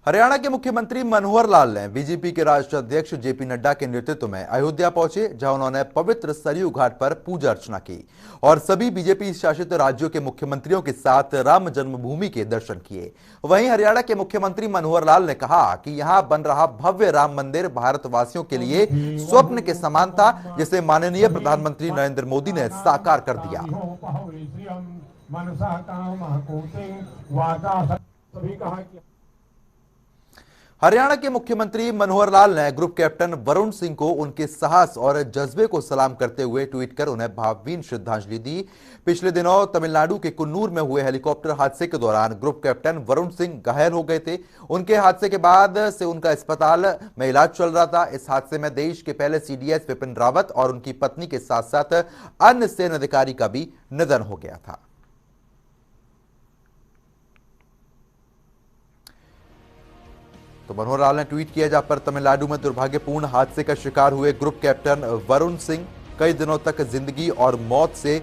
हरियाणा के मुख्यमंत्री मनोहर लाल ने बीजेपी के राष्ट्रीय अध्यक्ष जेपी नड्डा के नेतृत्व में अयोध्या पहुंचे, जहां उन्होंने पवित्र सरयू घाट पर पूजा अर्चना की और सभी बीजेपी शासित राज्यों के मुख्यमंत्रियों के साथ राम जन्मभूमि के दर्शन किए। वहीं हरियाणा के मुख्यमंत्री मनोहर लाल ने कहा कि यहां बन रहा भव्य राम मंदिर भारतवासियों के लिए स्वप्न के समान था, जिसे माननीय प्रधानमंत्री नरेंद्र मोदी ने साकार कर दिया। हरियाणा के मुख्यमंत्री मनोहर लाल ने ग्रुप कैप्टन वरुण सिंह को उनके साहस और जज्बे को सलाम करते हुए ट्वीट कर उन्हें भावभीनी श्रद्धांजलि दी। पिछले दिनों तमिलनाडु के कुन्नूर में हुए हेलीकॉप्टर हादसे के दौरान ग्रुप कैप्टन वरुण सिंह घायल हो गए थे। उनके हादसे के बाद से उनका अस्पताल में इलाज चल रहा था। इस हादसे में देश के पहले सीडीएस विपिन रावत और उनकी पत्नी के साथ साथ अन्य सैन्य अधिकारी का भी निधन हो गया था। तो मनोहर लाल ने ट्वीट किया, जहां पर तमिलनाडु में दुर्भाग्यपूर्ण हादसे का शिकार हुए ग्रुप कैप्टन वरुण सिंह कई दिनों तक जिंदगी और मौत से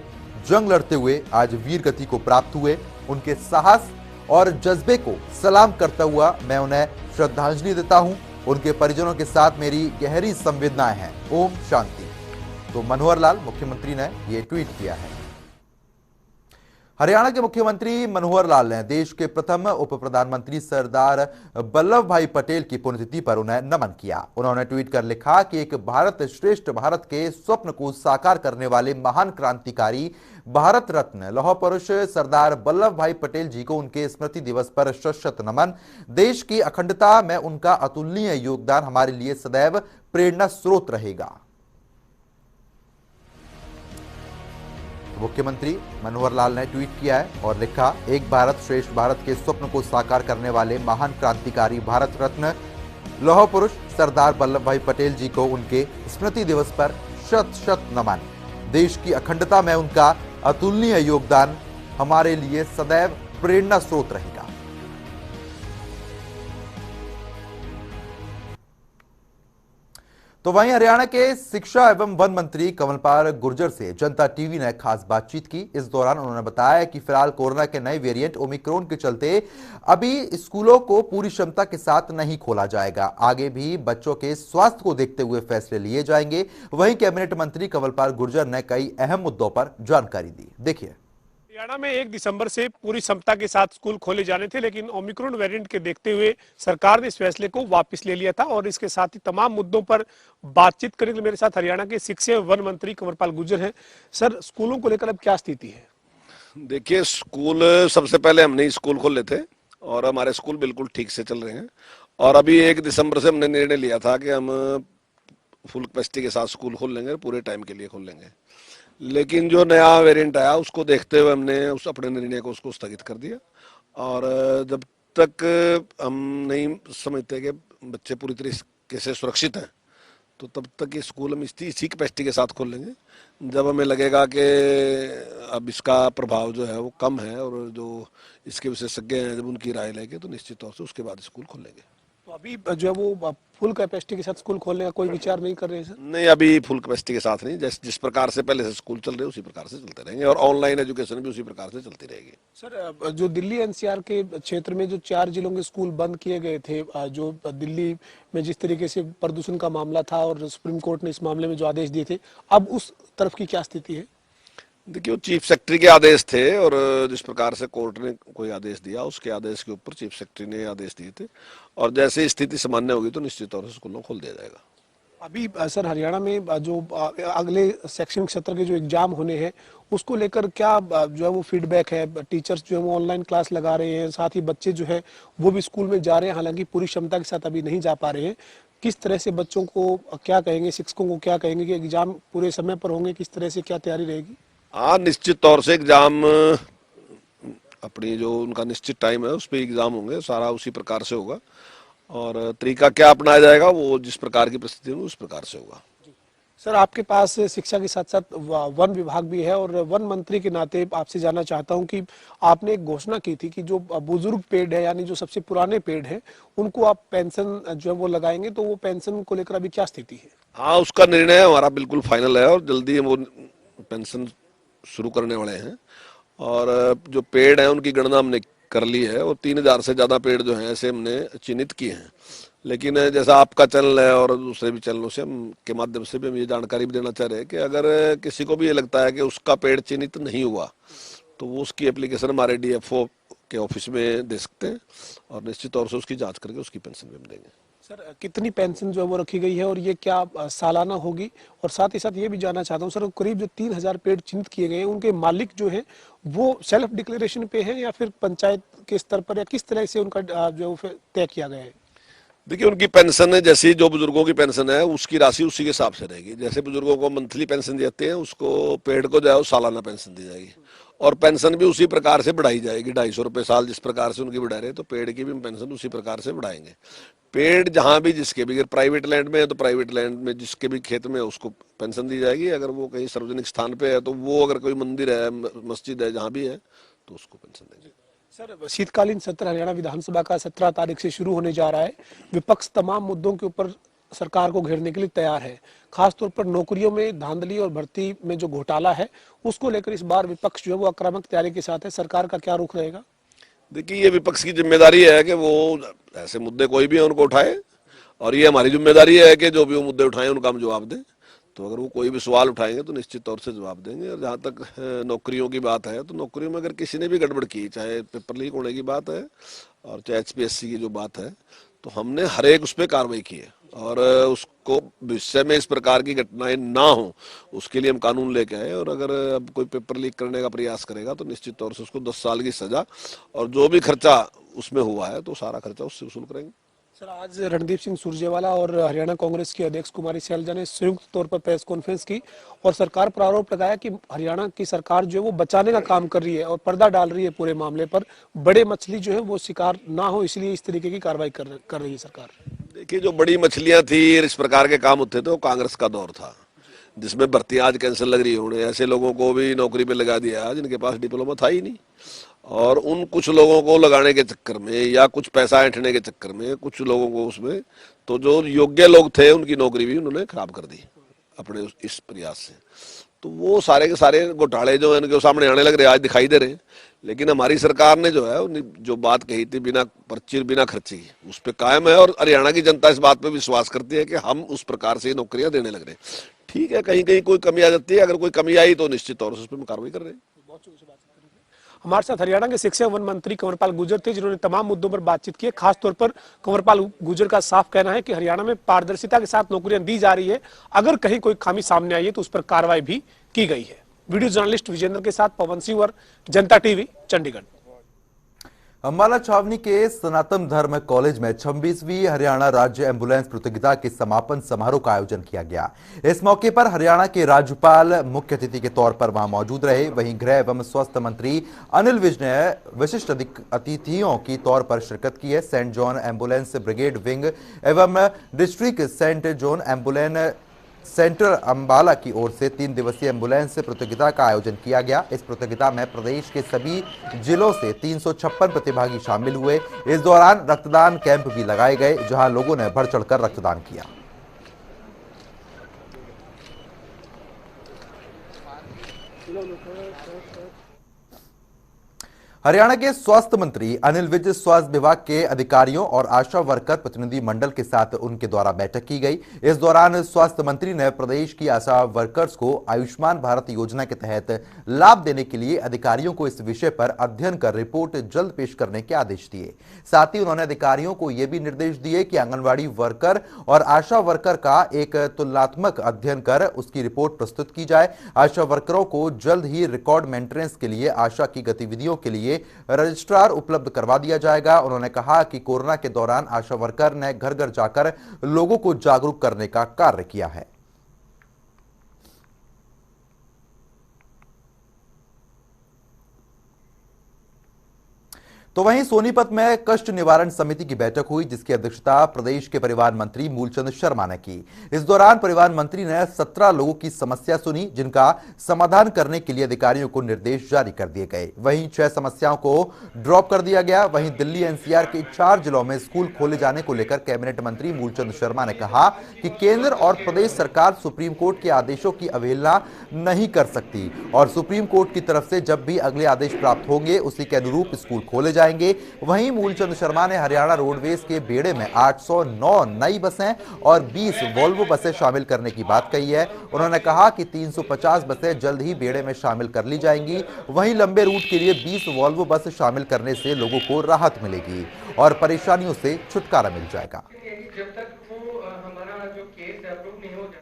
जंग लड़ते हुए आज वीर गति को प्राप्त हुए। उनके साहस और जज्बे को सलाम करता हुआ मैं उन्हें श्रद्धांजलि देता हूं। उनके परिजनों के साथ मेरी गहरी संवेदनाएं हैं। ओम शांति। तो मनोहर लाल मुख्यमंत्री ने यह ट्वीट किया है। हरियाणा के मुख्यमंत्री मनोहर लाल ने देश के प्रथम उप प्रधानमंत्री सरदार वल्लभ भाई पटेल की पुण्यतिथि पर उन्हें नमन किया। उन्होंने ट्वीट कर लिखा कि एक भारत श्रेष्ठ भारत के स्वप्न को साकार करने वाले महान क्रांतिकारी भारत रत्न लौह पुरुष सरदार वल्लभ भाई पटेल जी को उनके स्मृति दिवस पर शत शत नमन। देश की अखंडता में उनका अतुलनीय योगदान हमारे लिए सदैव प्रेरणा स्रोत रहेगा। मुख्यमंत्री मनोहर लाल ने ट्वीट किया है और लिखा, एक भारत श्रेष्ठ भारत के स्वप्न को साकार करने वाले महान क्रांतिकारी भारत रत्न लौह पुरुष सरदार वल्लभ भाई पटेल जी को उनके स्मृति दिवस पर शत शत नमन। देश की अखंडता में उनका अतुलनीय योगदान हमारे लिए सदैव प्रेरणा स्रोत रहेगा। तो वहीं हरियाणा के शिक्षा एवं वन मंत्री कंवरपाल गुर्जर से जनता टीवी ने खास बातचीत की। इस दौरान उन्होंने बताया कि फिलहाल कोरोना के नए वेरिएंट ओमिक्रॉन के चलते अभी स्कूलों को पूरी क्षमता के साथ नहीं खोला जाएगा। आगे भी बच्चों के स्वास्थ्य को देखते हुए फैसले लिए जाएंगे। वहीं कैबिनेट मंत्री कंवरपाल गुर्जर ने कई अहम मुद्दों पर जानकारी दी। देखिए, हरियाणा में 1 दिसंबर से पूरी क्षमता के साथ स्कूल खोले जाने थे, लेकिन ओमिक्रॉन वेरिएंट के देखते हुए सरकार ने इस फैसले को वापस ले लिया था और इसके साथ ही तमाम मुद्दों पर बातचीत करने के लिए मेरे साथ हरियाणा के शिक्षा एवं वन मंत्री कंवरपाल गुर्जर हैं। सर, स्कूलों को लेकर अब क्या स्थिति है? देखिए, स्कूल सबसे पहले हमने स्कूल खोले थे और हमारे स्कूल बिल्कुल ठीक से चल रहे हैं और अभी 1 दिसंबर से हमने निर्णय लिया था कि हम फुल कैपेसिटी के साथ स्कूल खोल लेंगे, पूरे टाइम के लिए खोल लेंगे। लेकिन जो नया वेरिएंट आया उसको देखते हुए हमने उस अपने निर्णय को उसको स्थगित कर दिया और जब तक हम नहीं समझते कि बच्चे पूरी तरीके से सुरक्षित हैं तो तब तक ये स्कूल हम इसी कैपेसिटी के साथ खोल लेंगे। जब हमें लगेगा कि अब इसका प्रभाव जो है वो कम है और जो इसके विशेषज्ञ हैं जब उनकी राय लेंगे तो निश्चित तौर से उसके बाद स्कूल खोल लेंगे। तो अभी जो है वो फुल कैपेसिटी के साथ स्कूल खोलने का कोई विचार नहीं कर रहे हैं? सर नहीं, अभी फुल कैपेसिटी के साथ नहीं। जिस प्रकार से पहले से स्कूल चल रहे उसी प्रकार से चलते रहेंगे और ऑनलाइन एजुकेशन भी उसी प्रकार से चलती रहेगी। सर, जो दिल्ली एनसीआर के क्षेत्र में जो 4 जिलों के स्कूल बंद किए गए थे, जो दिल्ली में जिस तरीके से प्रदूषण का मामला था और सुप्रीम कोर्ट ने इस मामले में जो आदेश दिए थे, अब उस तरफ की क्या स्थिति है? देखिए, वो चीफ सेक्रेटरी के आदेश थे और जिस प्रकार से कोर्ट ने कोई आदेश दिया उसके आदेश के ऊपर चीफ सेक्रेटरी ने आदेश दिए थे और जैसे स्थिति सामान्य होगी तो निश्चित तौर से स्कूलों को खोल दिया जाएगा। अभी सर, हरियाणा में जो अगले शैक्षणिक सत्र के जो एग्जाम होने हैं उसको लेकर क्या जो है वो फीडबैक है? टीचर्स जो है वो ऑनलाइन क्लास लगा रहे हैं, साथ ही बच्चे जो है वो भी स्कूल में जा रहे हैं, हालांकि पूरी क्षमता के साथ अभी नहीं जा पा रहे हैं। किस तरह से बच्चों को क्या कहेंगे, शिक्षकों को क्या कहेंगे कि एग्जाम पूरे समय पर होंगे? किस तरह से क्या तैयारी रहेगी? हाँ, निश्चित तौर से एग्जाम अपनी जो उनका निश्चित टाइम है उस पर एग्जाम होंगे, सारा उसी प्रकार से होगा और तरीका क्या अपनाया जाएगा वो जिस प्रकार की परिस्थिति है उस प्रकार से होगा। सर, आपके पास शिक्षा के साथ साथ वन विभाग भी है और वन मंत्री के नाते आपसे जानना चाहता हूं कि आपने एक घोषणा की थी कि जो बुजुर्ग पेड़ है यानी जो सबसे पुराने पेड़ है उनको आप पेंशन जो है वो लगाएंगे, तो वो पेंशन को लेकर अभी क्या स्थिति है? हाँ, उसका निर्णय हमारा बिल्कुल फाइनल है और जल्दी वो पेंशन शुरू करने वाले हैं और जो पेड़ हैं उनकी गणना हमने कर ली है और 3000 से ज़्यादा पेड़ जो हैं ऐसे हमने चिन्हित किए हैं। लेकिन जैसा आपका चैनल है और दूसरे भी चैनलों से हम के माध्यम से भी हम ये जानकारी भी देना चाह रहे हैं कि अगर किसी को भी ये लगता है कि उसका पेड़ चिन्हित नहीं हुआ तो वो उसकी एप्लीकेशन हमारे डीएफओ के ऑफिस में दे सकते हैं और निश्चित तौर से उसकी जांच करके उसकी पेंशन भी हम देंगे। सर कितनी पेंशन जो है वो रखी गई है और ये क्या सालाना होगी? और साथ ही साथ ये भी जानना चाहता हूँ सर, करीब जो 3000 पेड़ चिन्हित किए गए हैं उनके मालिक जो हैं वो सेल्फ डिक्लेरेशन पे हैं या फिर पंचायत के स्तर पर, या किस तरह से उनका जो है वो तय किया गया है? देखिए, उनकी पेंशन है, जैसी जो बुजुर्गों की पेंशन है उसकी राशि उसी के हिसाब से रहेगी। जैसे बुजुर्गों को मंथली पेंशन देते हैं उसको पेड़ को जो है सालाना पेंशन दी जाएगी और पेंशन भी उसी प्रकार से बढ़ाई जाएगी। 250 रुपये साल जिस प्रकार से उनकी बढ़ा रहे हैं तो पेड़ की भी पेंशन उसी प्रकार से बढ़ाएंगे। पेड़ जहाँ भी जिसके भी, अगर प्राइवेट लैंड में है तो प्राइवेट लैंड में जिसके भी खेत में है उसको पेंशन दी जाएगी। अगर वो कहीं सार्वजनिक स्थान पे है तो वो, अगर कोई मंदिर है, मस्जिद है, जहाँ भी है तो उसको पेंशन देंगे। सर शीतकालीन सत्र हरियाणा विधानसभा का 17 तारीख से शुरू होने जा रहा है। विपक्ष तमाम मुद्दों के ऊपर सरकार को घेरने के लिए तैयार है। खासतौर पर नौकरियों में धांधली और भर्ती में जो घोटाला है उसको लेकर इस बार विपक्ष जो है वो आक्रामक तैयारी के साथ है। सरकार का क्या रुख रहेगा? देखिए, ये विपक्ष की जिम्मेदारी है कि वो ऐसे मुद्दे कोई भी है उनको उठाए और ये हमारी जिम्मेदारी है कि जो भी वो मुद्दे उठाएं उनका हम जवाब दें। तो अगर वो कोई भी सवाल उठाएंगे तो निश्चित तौर से जवाब देंगे। और जहाँ तक नौकरियों की बात है तो नौकरियों में अगर किसी ने भी गड़बड़ की, चाहे पेपर लीक होने की बात है और चाहे HPSC की जो बात है, तो हमने हर एक उस पर कार्रवाई की है और उसको भविष्य में इस प्रकार की घटनाएं ना हो उसके लिए हम कानून लेके आए। और अगर अब कोई पेपर लीक करने का प्रयास करेगा तो निश्चित तौर से उसको 10 साल की सजा और जो भी खर्चा उसमें हुआ है तो सारा खर्चा उससे वसूल करेंगे। सर आज रणदीप सिंह सुरजेवाला और हरियाणा कांग्रेस की अध्यक्ष कुमारी सैलजा ने संयुक्त तौर पर प्रेस कॉन्फ्रेंस की और सरकार पर आरोप लगाया कि हरियाणा की सरकार जो है वो बचाने का काम कर रही है और पर्दा डाल रही है पूरे मामले पर। बड़े मछली जो है वो शिकार ना हो इसलिए इस तरीके की कार्रवाई कर रही है सरकार। देखिए, जो बड़ी मछलियां थी, इस प्रकार के काम होते थे, वो कांग्रेस का दौर था जिसमें भर्तियां आज कैंसिल लग रही होने, ऐसे लोगों को भी नौकरी पे लगा दिया जिनके पास डिप्लोमा था ही नहीं। और उन कुछ लोगों को लगाने के चक्कर में या कुछ पैसा ऐंठने के चक्कर में कुछ लोगों को उसमें, तो जो योग्य लोग थे उनकी नौकरी भी उन्होंने खराब कर दी अपने इस प्रयास से। तो वो सारे के सारे घोटाले जो है उनके सामने आने लग रहे, आज दिखाई दे रहे हैं। लेकिन हमारी सरकार ने जो है जो बात कही थी बिना पर्ची बिना खर्ची की, उस पर कायम है और हरियाणा की जनता इस बात पे विश्वास करती है कि हम उस प्रकार से नौकरियां देने लग रहे हैं। ठीक है, कहीं कहीं कोई कमी आ जाती है, अगर कोई कमी आई तो निश्चित तौर से उस पर हम कार्रवाई कर रहे हैं। हमारे साथ हरियाणा के शिक्षा वन मंत्री कंवरपाल गुर्जर थे जिन्होंने तमाम मुद्दों पर बातचीत की। खासतौर पर कंवरपाल गुर्जर का साफ कहना है कि हरियाणा में पारदर्शिता के साथ नौकरियां दी जा रही है, अगर कहीं कोई खामी सामने आई है तो उस पर कार्रवाई भी की गई है। वीडियो जर्नलिस्ट विजेंद्र के साथ पवन सिंह और जनता टीवी, चंडीगढ़। अम्बाला छावनी के सनातन धर्म कॉलेज में 26वीं हरियाणा राज्य एम्बुलेंस प्रतियोगिता के समापन समारोह का आयोजन किया गया। इस मौके पर हरियाणा के राज्यपाल मुख्य अतिथि के तौर पर वहां मौजूद रहे। वहीं गृह एवं स्वास्थ्य मंत्री अनिल विज ने विशिष्ट अतिथियों की तौर पर शिरकत की है। Saint John ambulance brigade wing एवं district Saint John ambulance centre Ambala की ओर से 3 दिवसीय एम्बुलेंस प्रतियोगिता का आयोजन किया गया। इस प्रतियोगिता में प्रदेश के सभी जिलों से 356 प्रतिभागी शामिल हुए। इस दौरान रक्तदान कैंप भी लगाए गए जहां लोगों ने बढ़ चढ़कर रक्तदान किया। हरियाणा के स्वास्थ्य मंत्री अनिल विज स्वास्थ्य विभाग के अधिकारियों और आशा वर्कर प्रतिनिधि मंडल के साथ उनके द्वारा बैठक की गई। इस दौरान स्वास्थ्य मंत्री ने प्रदेश की आशा वर्कर्स को आयुष्मान भारत योजना के तहत लाभ देने के लिए अधिकारियों को इस विषय पर अध्ययन कर रिपोर्ट जल्द पेश करने के आदेश दिए। साथ ही उन्होंने अधिकारियों को यह भी निर्देश दिए कि आंगनबाड़ी वर्कर और आशा वर्कर का एक तुलनात्मक अध्ययन कर उसकी रिपोर्ट प्रस्तुत की जाए। आशा वर्करों को जल्द ही रिकॉर्ड मेंटेनेंस के लिए आशा की गतिविधियों के लिए रजिस्ट्रार उपलब्ध करवा दिया जाएगा। उन्होंने कहा कि कोरोना के दौरान आशा वर्कर ने घर घर जाकर लोगों को जागरूक करने का कार्य किया है। तो वहीं सोनीपत में कष्ट निवारण समिति की बैठक हुई जिसकी अध्यक्षता प्रदेश के परिवहन मंत्री मूलचंद शर्मा ने की। इस दौरान परिवहन मंत्री ने 17 लोगों की समस्या सुनी जिनका समाधान करने के लिए अधिकारियों को निर्देश जारी कर दिए गए। वहीं 6 समस्याओं को ड्रॉप कर दिया गया। वहीं दिल्ली एनसीआर के 4 जिलों में स्कूल खोले जाने को लेकर कैबिनेट मंत्री मूलचंद शर्मा ने कहा कि केंद्र और प्रदेश सरकार सुप्रीम कोर्ट के आदेशों की अवहेलना नहीं कर सकती और सुप्रीम कोर्ट की तरफ से जब भी अगले आदेश प्राप्त होंगे उसी के अनुरूप स्कूल खोले जाएंगे। वहीं मूलचंद शर्मा ने हरियाणा रोडवेज के बेड़े में 809 नई बसें और 20 वोल्वो बसें शामिल करने की बात कही है। उन्होंने कहा कि 350 बसें जल्द ही बेड़े में शामिल कर ली जाएंगी। वहीं लंबे रूट के लिए 20 वोल्वो बस शामिल करने से लोगों को राहत मिलेगी और परेशानियों से छुटकारा मिल जाएगा। जब तक वो हमारा जो केस अप्रूव नहीं हो जाए।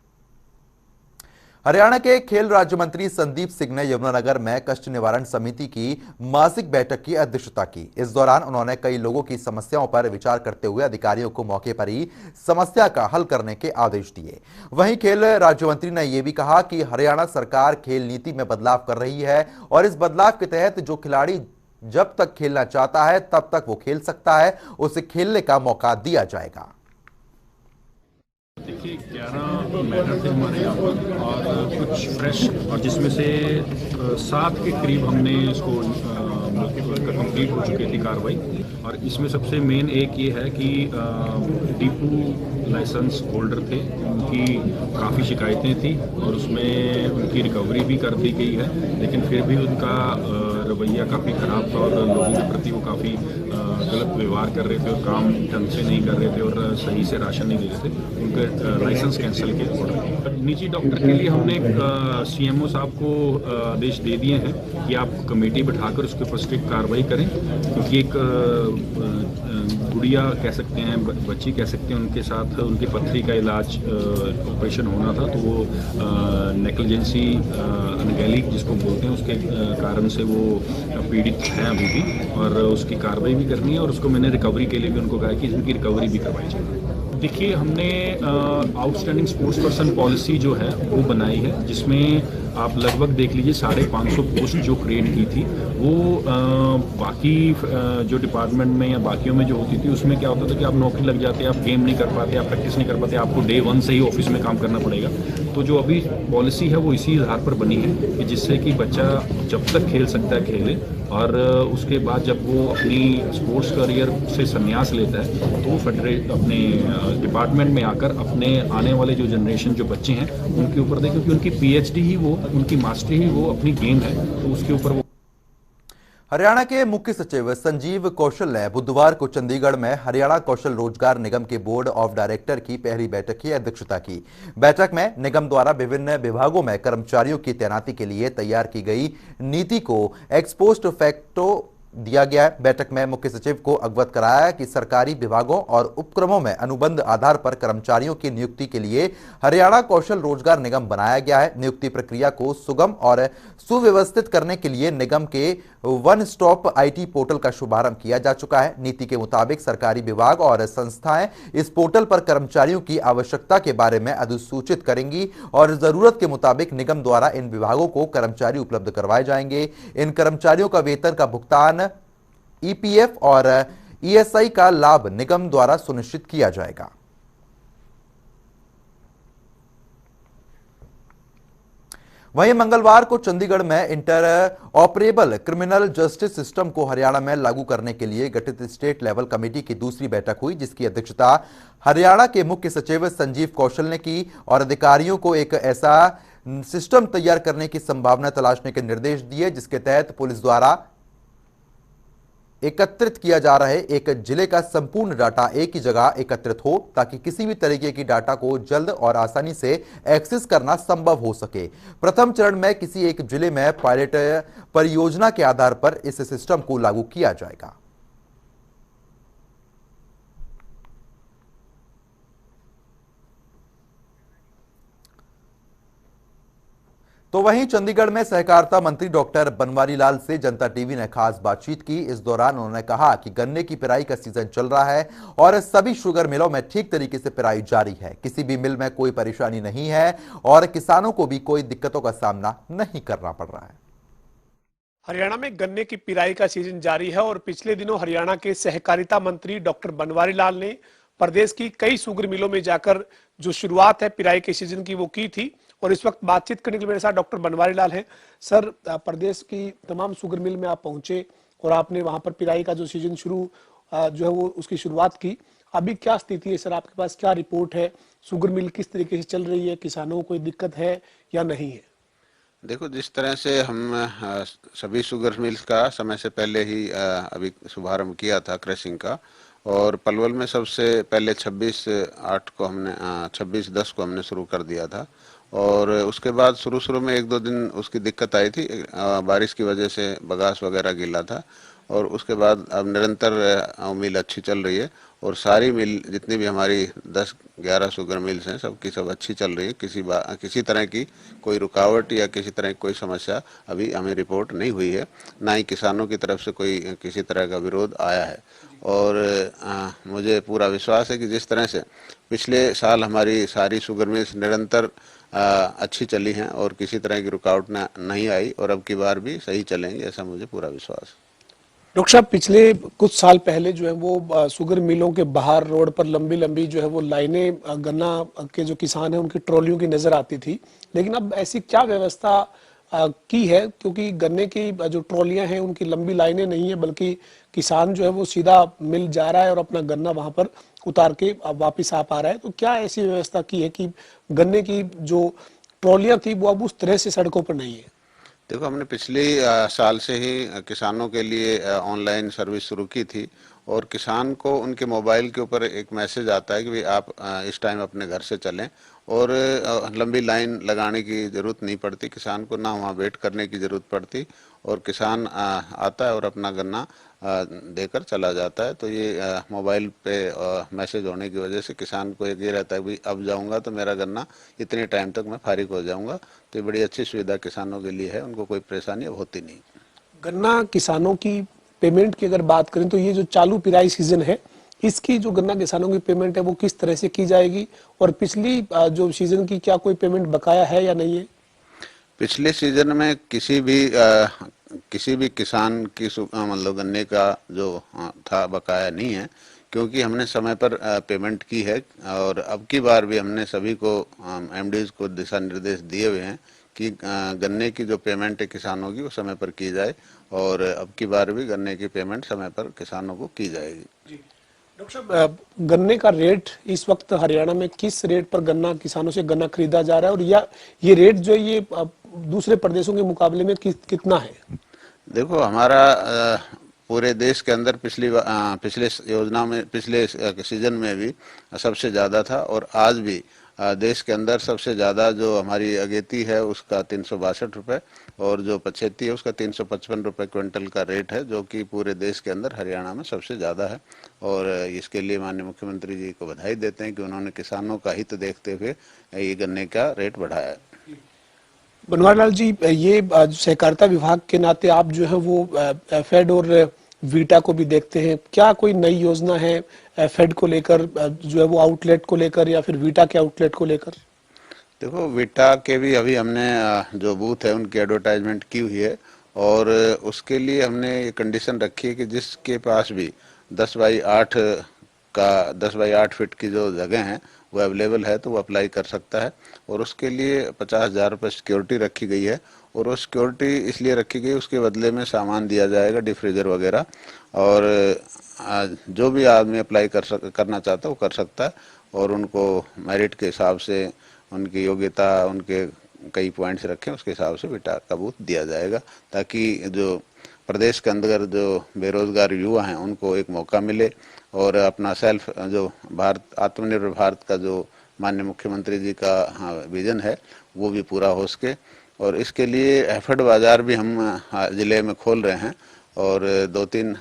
हरियाणा के खेल राज्य मंत्री संदीप सिंह ने यमुनानगर में कष्ट निवारण समिति की मासिक बैठक की अध्यक्षता की। इस दौरान उन्होंने कई लोगों की समस्याओं पर विचार करते हुए अधिकारियों को मौके पर ही समस्या का हल करने के आदेश दिए। वहीं खेल राज्य मंत्री ने यह भी कहा कि हरियाणा सरकार खेल नीति में बदलाव कर रही है और इस बदलाव के तहत जो खिलाड़ी जब तक खेलना चाहता है तब तक वो खेल सकता है, उसे खेलने का मौका दिया जाएगा। देखिए 11 मैटर थे हमारे यहाँ पर और कुछ फ्रेश, और जिसमें से 7 के करीब हमने इसको कंप्लीट हो चुकी थी कार्रवाई। और इसमें सबसे मेन एक ये है कि डिपो लाइसेंस होल्डर थे, उनकी काफ़ी शिकायतें थी और उसमें उनकी रिकवरी भी कर दी गई है, लेकिन फिर भी उनका रवैया काफ़ी ख़राब था और लोगों के प्रति वो काफ़ी गलत व्यवहार कर रहे थे और काम ढंग से नहीं कर रहे थे और सही से राशन नहीं दे रहे थे। उनके लाइसेंस कैंसिल किए ऑर्डर। निजी डॉक्टर के लिए हमने सीएमओ साहब को आदेश दे दिए हैं कि आप कमेटी बिठाकर उसके ऊपर स्ट्रिक्ट कार्रवाई करें, क्योंकि एक गुड़िया कह सकते हैं, बच्ची कह सकते हैं, उनके साथ उनकी पथरी का इलाज ऑपरेशन होना था, तो वो नेग्लिजेंसी अनगैली जिसको बोलते हैं उसके कारण से वो पीड़ित हैं अभी भी, और उसकी कार्रवाई भी करनी है और उसको मैंने रिकवरी के लिए भी उनको कहा कि इनकी रिकवरी भी करवाई जाए। देखिए हमने आउटस्टैंडिंग स्पोर्ट्स पर्सन पॉलिसी जो है वो बनाई है, जिसमें आप लगभग देख लीजिए 550 पोस्ट जो क्रिएट की थी वो बाकी जो डिपार्टमेंट में या बाकियों में जो होती थी उसमें क्या होता था कि आप नौकरी लग जाते, आप गेम नहीं कर पाते, आप प्रैक्टिस नहीं कर पाते, आपको डे 1 से ही ऑफिस में काम करना पड़ेगा। तो जो अभी पॉलिसी है वो इसी आधार पर बनी है कि जिससे कि बच्चा जब तक खेल सकता है खेले, और उसके बाद जब वो अपनी स्पोर्ट्स करियर से संन्यास लेता है तो वो फेडरेट अपने डिपार्टमेंट में आकर अपने आने वाले जो जनरेशन जो बच्चे हैं उनके ऊपर दें, क्योंकि उनकी पीएचडी ही वो, उनकी मास्टरी ही वो अपनी गेम है, तो उसके ऊपर वो। हरियाणा के मुख्य सचिव संजीव कौशल ने बुधवार को चंडीगढ़ में हरियाणा कौशल रोजगार निगम के बोर्ड ऑफ डायरेक्टर की पहली बैठक की अध्यक्षता की। बैठक में निगम द्वारा विभिन्न विभागों में कर्मचारियों की तैनाती के लिए तैयार की गई नीति को एक्स पोस्ट फैक्टो दिया गया है। बैठक में मुख्य सचिव को अवगत कराया कि सरकारी विभागों और उपक्रमों में अनुबंध आधार पर कर्मचारियों की नियुक्ति के लिए हरियाणा कौशल रोजगार निगम बनाया गया है। नियुक्ति प्रक्रिया को सुगम और सुव्यवस्थित करने के लिए निगम के वन स्टॉप आईटी पोर्टल का शुभारंभ किया जा चुका है। नीति के मुताबिक सरकारी विभाग और संस्थाएं इस पोर्टल पर कर्मचारियों की आवश्यकता के बारे में अधिसूचित करेंगी और जरूरत के मुताबिक निगम द्वारा इन विभागों को कर्मचारी उपलब्ध करवाए जाएंगे। इन कर्मचारियों का वेतन का भुगतान ईपीएफ और ईएसआई का लाभ निगम द्वारा सुनिश्चित किया जाएगा। वहीं मंगलवार को चंडीगढ़ में inter operable criminal justice system को हरियाणा में लागू करने के लिए गठित स्टेट लेवल कमेटी की दूसरी बैठक हुई, जिसकी अध्यक्षता हरियाणा के मुख्य सचिव संजीव कौशल ने की और अधिकारियों को एक ऐसा सिस्टम तैयार करने की संभावना तलाशने के निर्देश दिए जिसके तहत पुलिस द्वारा एकत्रित किया जा रहे एक जिले का संपूर्ण डाटा एक ही जगह एकत्रित हो, ताकि किसी भी तरीके की डाटा को जल्द और आसानी से एक्सेस करना संभव हो सके। प्रथम चरण में किसी एक जिले में पायलट परियोजना के आधार पर इस सिस्टम को लागू किया जाएगा। तो वहीं चंडीगढ़ में सहकारिता मंत्री डॉक्टर बनवारी लाल से जनता टीवी ने खास बातचीत की। इस दौरान उन्होंने कहा कि गन्ने की पिराई का सीजन चल रहा है और सभी शुगर मिलों में ठीक तरीके से पिराई जारी है। किसी भी मिल में कोई परेशानी नहीं है और किसानों को भी कोई दिक्कतों का सामना नहीं करना पड़ रहा है। हरियाणा में गन्ने की पिराई का सीजन जारी है और पिछले दिनों हरियाणा के सहकारिता मंत्री डॉक्टर बनवारी लाल ने प्रदेश की कई शुगर मिलों में जाकर जो शुरुआत है पिराई के सीजन की वो की थी। और इस वक्त बातचीत करने के लिए मेरे साथ डॉक्टर बनवारी लाल हैं। सर, प्रदेश की तमाम शुगर मिल में आप पहुंचे और आपने वहां पर पिराई का जो सीजन शुरू जो है वो उसकी शुरुआत की। अभी क्या स्थिति है सर, आपके पास क्या रिपोर्ट है? शुगर मिल किस तरीके से चल रही है? किसानों को कोई दिक्कत है या नहीं है? देखो, जिस तरह से हम सभी शुगर मिल्स का समय से पहले ही अभी शुभारंभ किया था क्रशिंग का, और पलवल में सबसे पहले 26/10 को हमने शुरू कर दिया था। और उसके बाद शुरू में 1-2 दिन उसकी दिक्कत आई थी, बारिश की वजह से बगास वगैरह गीला था। और उसके बाद अब निरंतर मिल अच्छी चल रही है, और सारी मिल जितनी भी हमारी 10-11 शुगर मिल्स हैं सबकी सब अच्छी चल रही है। किसी तरह की कोई रुकावट या किसी तरह की कोई समस्या अभी हमें रिपोर्ट नहीं हुई है, ना ही किसानों की तरफ से कोई किसी तरह का विरोध आया है। और मुझे पूरा विश्वास है कि जिस तरह से पिछले साल हमारी सारी शुगर मिल्स निरंतर अच्छी चली हैं और किसी तरह की रुकावट नहीं आई, और अब की बार भी सही चलेंगे, ऐसा मुझे पूरा विश्वास है। डॉक्टर साहब, पिछले कुछ साल पहले जो है वो शुगर मिलों के बाहर रोड पर लंबी लंबी जो है वो लाइनें गन्ना के जो किसान हैं उनकी ट्रॉलियों की नजर आती थी, लेकिन अब ऐसी क्या व्यवस्था की है? क्योंकि गन्ने की जो ट्रॉलियां हैं उनकी लंबी लाइनें नहीं है, बल्कि किसान जो है वो सीधा मिल जा रहा है और अपना गन्ना वहां पर उतार के वापिस आ पा रहा है। तो क्या ऐसी व्यवस्था की है कि गन्ने की जो ट्रॉलियां थी वो अब उस तरह से सड़कों पर नहीं है? देखो, हमने पिछले साल से ही किसानों के लिए ऑनलाइन सर्विस शुरू की थी, और किसान को उनके मोबाइल के ऊपर एक मैसेज आता है कि भाई आप इस टाइम अपने घर से चलें, और लंबी लाइन लगाने की ज़रूरत नहीं पड़ती किसान को, ना वहाँ वेट करने की ज़रूरत पड़ती, और किसान आता है और अपना गन्ना देकर चला जाता है। तो ये मोबाइल पे मैसेज होने की वजह से किसान को एक ये रहता है भाई अब जाऊंगा तो मेरा गन्ना इतने टाइम तक मैं फारिग हो जाऊंगा। तो ये बड़ी अच्छी सुविधा किसानों के लिए है, उनको कोई परेशानी अब होती नहीं। गन्ना किसानों की पेमेंट की अगर बात करें तो ये जो चालू पिराई सीजन है, इसकी जो गन्ना किसानों की पेमेंट है वो किस तरह से की जाएगी, और पिछली जो सीजन की क्या कोई पेमेंट बकाया है या नहीं है? पिछले सीजन में किसी भी किसान की मतलब गन्ने का जो था बकाया नहीं है, क्योंकि हमने समय पर पेमेंट की है। और अब की बार भी हमने सभी को एमडीज को दिशा निर्देश दिए हुए हैं कि गन्ने की जो पेमेंट है किसानों की वो समय पर की जाए, और अब की बार भी गन्ने की पेमेंट समय पर किसानों को की जाएगी। डॉक्टर साहब, गन्ने का रेट इस वक्त हरियाणा में किस रेट पर गन्ना किसानों से गन्ना खरीदा जा रहा है, और या ये रेट जो है ये दूसरे प्रदेशों के मुकाबले में कितना है? देखो, हमारा पूरे देश के अंदर पिछले योजना में पिछले सीजन में भी सबसे ज़्यादा था, और आज भी देश के अंदर सबसे ज़्यादा जो हमारी अगेती है उसका 362 रुपये, और जो पछेती है उसका 355 रुपये क्विंटल का रेट है, जो कि पूरे देश के अंदर हरियाणा में सबसे ज़्यादा है। और इसके लिए माननीय मुख्यमंत्री जी को बधाई देते हैं कि उन्होंने किसानों का हित देखते हुए ये गन्ने का रेट बढ़ाया है। बनवारी लाल जी, ये सहकारिता विभाग के नाते आप जो है वो एफेड और वीटा को भी देखते हैं, क्या कोई नई योजना है एफेड को लेकर, जो है वो आउटलेट को लेकर, या फिर वीटा के आउटलेट को लेकर? देखो, वीटा के भी अभी हमने जो बूथ है उनकी एडवर्टाइजमेंट की हुई है, और उसके लिए हमने ये कंडीशन रखी है कि जिसके पास भी 10x8 फीट की जो जगह है वो अवेलेबल है तो वो अप्लाई कर सकता है। और उसके लिए 50,000 रुपये सिक्योरिटी रखी गई है, और वो सिक्योरिटी इसलिए रखी गई उसके बदले में सामान दिया जाएगा, डीप फ्रीजर वगैरह। और जो भी आदमी अप्लाई करना चाहता है वो कर सकता है, और उनको मेरिट के हिसाब से उनकी योग्यता, उनके कई पॉइंट्स रखें उसके हिसाब से वीटा का बूथ दिया जाएगा, ताकि जो प्रदेश के अंदर जो बेरोजगार युवा हैं उनको एक मौका मिले, और अपना सेल्फ जो भारत आत्मनिर्भर भारत का जो माननीय मुख्यमंत्री जी का विजन है वो भी पूरा हो सके। और इसके लिए एफर्ड बाजार भी हम ज़िले में खोल रहे हैं, और 2-3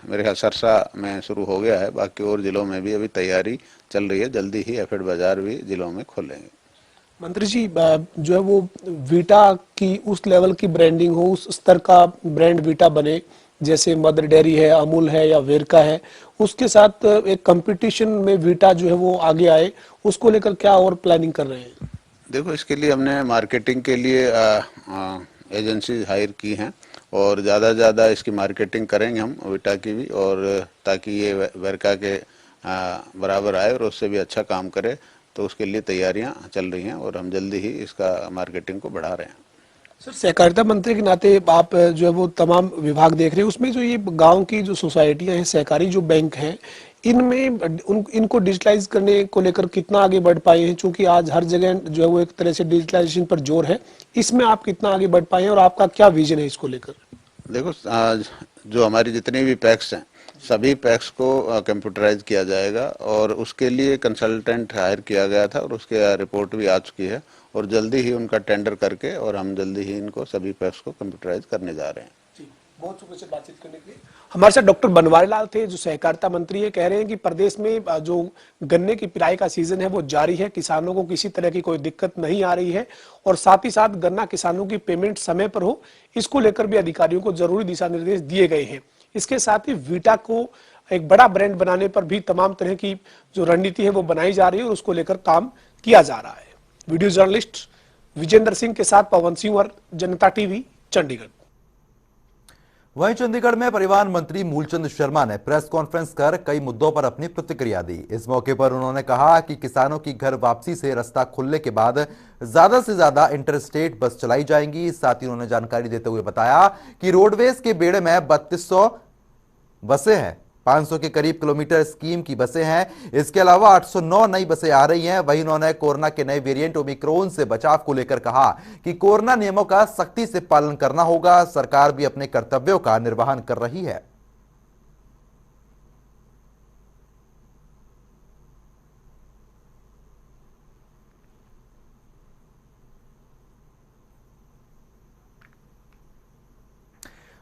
मेरे ख्याल सरसा में शुरू हो गया है, बाकी और ज़िलों में भी अभी तैयारी चल रही है, जल्दी ही एफर्ड बाजार भी ज़िलों में खोलेंगे। मंत्री जी, जो है वो वीटा की उस लेवल की ब्रांडिंग हो, उस स्तर का ब्रांड वीटा बने, जैसे मदर डेयरी है, अमूल है या वेरका है, उसके साथ एक कंपटीशन में वीटा जो है वो आगे आए, उसको लेकर क्या और प्लानिंग कर रहे हैं? देखो, इसके लिए हमने मार्केटिंग के लिए एजेंसी हायर की हैं, और ज़्यादा से ज़्यादा इसकी मार्केटिंग करेंगे हम वीटा की भी, और ताकि ये वेरका के बराबर आए और उससे भी अच्छा काम करे। तो उसके लिए तैयारियां चल रही हैं, और हम जल्दी ही इसका मार्केटिंग को बढ़ा रहे हैं। सर, सहकारिता मंत्री के नाते आप जो है वो तमाम विभाग देख रहे हैं, उसमें जो ये गांव की जो सोसाइटियां हैं, सहकारी जो बैंक हैं, इनको डिजिटलाइज करने को लेकर कितना आगे बढ़ पाए हैं, क्योंकि आज हर जगह जो है वो एक तरह से डिजिटलाइजेशन पर जोर है, इसमें आप कितना आगे बढ़ पाए हैं और आपका क्या विजन है इसको लेकर? देखो, आज जो हमारी जितनी भी पैक्स हैं सभी पैक्स को कंप्यूटराइज किया जाएगा और उसके लिए कंसल्टेंट हायर किया गया था और उसके रिपोर्ट भी आ चुकी है और जल्दी ही उनका टेंडर करके और हम जल्दी ही इनको सभी पैक्स को कंप्यूटराइज करने जा रहे हैं। बहुत शुक्रिया से बातचीत करने के लिए। हमारे साथ डॉक्टर बनवारी लाल थे, जो सहकारिता मंत्री है। कह रहे हैं कि प्रदेश में जो गन्ने की पिराई का सीजन है वो जारी है, किसानों को किसी तरह की कोई दिक्कत नहीं आ रही है और साथ ही साथ गन्ना किसानों की पेमेंट समय पर हो, इसको लेकर भी अधिकारियों को जरूरी दिशा निर्देश दिए गए हैं। इसके साथ ही वीटा को एक बड़ा ब्रांड बनाने पर भी तमाम तरह की जो रणनीति है वो बनाई जा रही है और उसको लेकर काम किया जा रहा है। वीडियो जर्नलिस्ट विजेंद्र सिंह के साथ पवन सिंह, जनता टीवी, चंडीगढ़। वहीं चंडीगढ़ में परिवहन मंत्री मूलचंद शर्मा ने प्रेस कॉन्फ्रेंस कर कई मुद्दों पर अपनी प्रतिक्रिया दी। इस मौके पर उन्होंने कहा कि किसानों की घर वापसी से रास्ता खुलने के बाद ज्यादा से ज्यादा इंटरस्टेट बस चलाई जाएंगी। साथ ही उन्होंने जानकारी देते हुए बताया कि रोडवेज के बेड़े में 3200 बसें हैं, 500 के करीब किलोमीटर स्कीम की बसें हैं। इसके अलावा 809 नई बसें आ रही हैं। वहीं उन्होंने कोरोना के नए वेरिएंट ओमिक्रॉन से बचाव को लेकर कहा कि कोरोना नियमों का सख्ती से पालन करना होगा। सरकार भी अपने कर्तव्यों का निर्वहन कर रही है।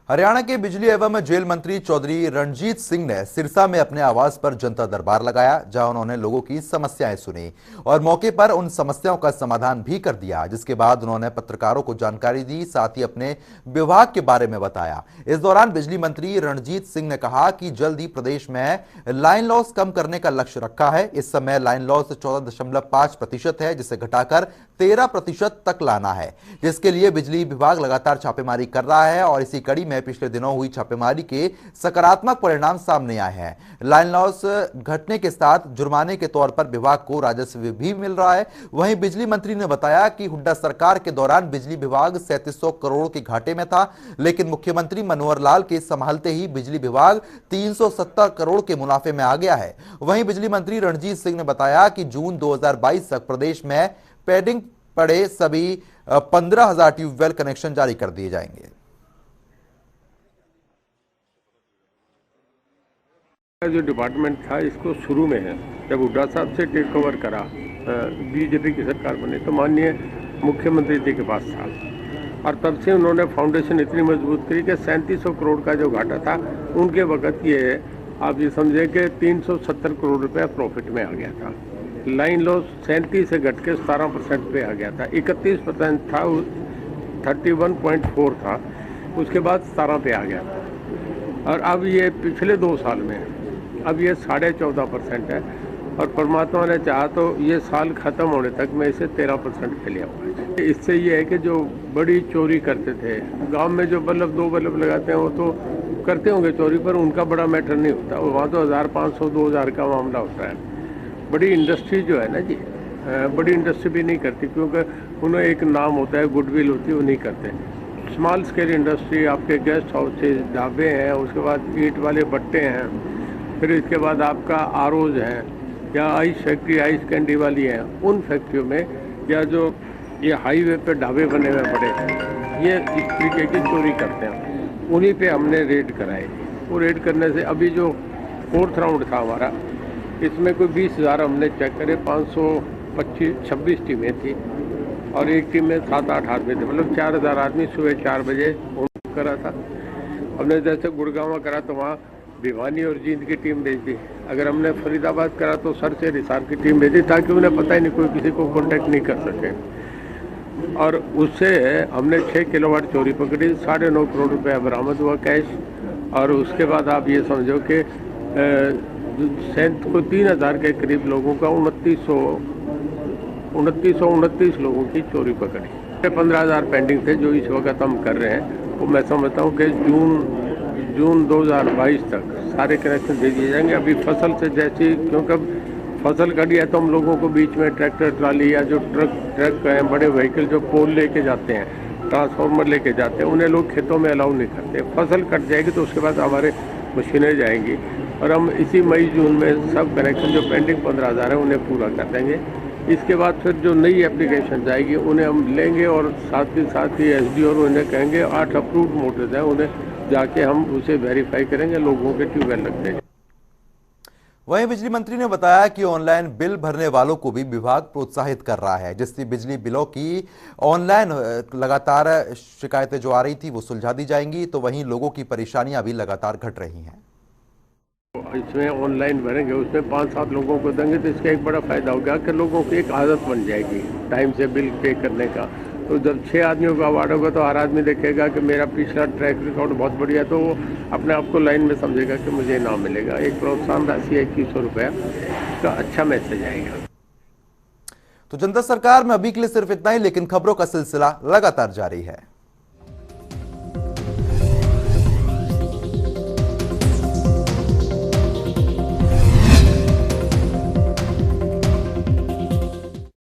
हरियाणा के बिजली एवं जेल मंत्री चौधरी रणजीत सिंह ने सिरसा में अपने आवास पर जनता दरबार लगाया, जहां उन्होंने लोगों की समस्याएं सुनी और मौके पर उन समस्याओं का समाधान भी कर दिया। जिसके बाद उन्होंने पत्रकारों को जानकारी दी, साथ ही अपने विभाग के बारे में बताया। इस दौरान बिजली मंत्री रणजीत सिंह ने कहा कि जल्द ही प्रदेश में लाइन लॉस कम करने का लक्ष्य रखा है। इस समय लाइन लॉस 14.5% है, जिसे घटाकर 13% तक लाना है, जिसके लिए बिजली विभाग लगातार छापेमारी कर रहा है और इसी कड़ी में पिछले दिनों हुई छापेमारी के सकारात्मक परिणाम सामने आए हैं। लाइन लॉस घटने के साथ जुर्माने के तौर पर विभाग को राजस्व भी मिल रहा है। वहीं बिजली मंत्री ने बताया कि हुड्डा सरकार के दौरान बिजली विभाग 3700 करोड़ के घाटे में था, लेकिन मुख्यमंत्री मनोहर लाल के संभालते ही बिजली विभाग 370 करोड़ के मुनाफे में आ गया है। वहीं बिजली मंत्री रणजीत सिंह ने बताया कि जून 2022 तक प्रदेश में पेंडिंग पड़े सभी 15,000 ट्यूबवेल कनेक्शन जारी कर दिए जाएंगे। जो डिपार्टमेंट था इसको शुरू में है, जब हुड्डा साहब से टेक ओवर करा, बीजेपी की सरकार बनी तो माननीय मुख्यमंत्री जी के पास था और तब से उन्होंने फाउंडेशन इतनी मजबूत करी कि 3700 करोड़ का जो घाटा था उनके वक्त ये आप ये समझे कि 370 करोड़ रुपया प्रॉफिट में आ गया था। लाइन लॉस 37 से घट के 17% पे आ गया था। 31% था, 31.4 था, उसके बाद 17 पे आ गया था और अब ये पिछले 2 साल में अब ये 14.5% है और परमात्मा ने चाहा तो ये साल ख़त्म होने तक मैं इसे 13% पे ले आऊँगा। इससे ये है कि जो बड़ी चोरी करते थे गांव में, जो बल्ब 2 बल्ब लगाते हैं वो तो करते होंगे चोरी, पर उनका बड़ा मैटर नहीं होता। वहाँ तो 1500 2000 का मामला होता है। बड़ी इंडस्ट्री जो है ना जी, बड़ी इंडस्ट्री भी नहीं करती क्योंकि उन्हें एक नाम होता है, गुडविल होती है, वो नहीं करते। स्मॉल स्केल इंडस्ट्री, आपके गेस्ट हाउसेज, ढाबे हैं, उसके बाद ईंट वाले भट्टे हैं, फिर इसके बाद आपका आरओज हैं या आइस फैक्ट्री, आइस कैंडी वाली हैं, उन फैक्ट्रियों में या जो ये हाईवे पे ढाबे बने हुए बड़े हैं, ये इस तरीके की चोरी करते हैं। उन्हीं पे हमने रेड कराई। वो रेड करने से अभी जो 4th राउंड था हमारा, इसमें कोई 20,000 हमने चेक करे। 526 टीमें थी और एक टीम में 7-8 आदमी थे, मतलब 4000 आदमी सुबह 4 बजे करा था। हमने जैसे गुड़गांव करा तो वहाँ भिवानी और जींद की टीम भेज दी। अगर हमने फरीदाबाद करा तो सर से रिसार की टीम भेजी, ताकि उन्हें पता ही नहीं, कोई किसी को कांटेक्ट नहीं कर सके। और उससे हमने 6 किलोवाट चोरी पकड़ी, 9.5 करोड़ रुपया बरामद हुआ कैश। और उसके बाद आप ये समझो कि सेंट को 3000 के करीब लोगों का 2929 लोगों की चोरी पकड़ी। 15,000 पेंडिंग थे जो इस वक्त हम कर रहे हैं। वो मैं समझता हूँ कि जून 2022 तक सारे कनेक्शन दे दिए जाएंगे। अभी फसल से जैसी, क्योंकि फसल कटी है तो हम लोगों को बीच में ट्रैक्टर ट्राली या जो ट्रक हैं, बड़े व्हीकल जो पोल लेके जाते हैं, ट्रांसफार्मर लेके जाते हैं, उन्हें लोग खेतों में अलाउ नहीं करते। फसल कट जाएगी तो उसके बाद हमारे मशीनें जाएंगी, और हम इसी मई जून में सब कनेक्शन जो पेंडिंग 15,000 है उन्हें पूरा कर देंगे। इसके बाद फिर जो नई एप्लीकेशन जाएगी उन्हें हम लेंगे और साथ के साथ ही एसडीओ और उन्हें कहेंगे 8 अप्रूव्ड मोटर्स हैं, उन्हें जाके हम उसे वेरीफाई करेंगे, लोगों के ट्यूबवेल लग जाएंगे। वहीं बिजली मंत्री ने बताया कि ऑनलाइन बिल भरने वालों को भी विभाग प्रोत्साहित कर रहा है, जिससे बिजली बिलों की ऑनलाइन लगातार शिकायतें जो आ रही थी वो सुलझा दी जाएंगी, तो वहीं लोगों की परेशानियां भी लगातार घट रही हैं। इसमें ऑनलाइन भरेंगे, उसमें 5-7 लोगों को देंगे तो इसका एक बड़ा फायदा होगा कि लोगों की एक आदत बन जाएगी टाइम से बिल पे करने का। तो जब 6 आदमियों का अवार्ड होगा तो हर आदमी देखेगा कि मेरा पिछला ट्रैक रिकॉर्ड बहुत बढ़िया, तो वो अपने आप को लाइन में समझेगा कि मुझे इनाम मिलेगा। एक प्रोत्साहन राशि है 2100 रुपया का अच्छा मैसेज आएगा। तो जनता सरकार में अभी के लिए सिर्फ इतना ही, लेकिन खबरों का सिलसिला लगातार जारी है।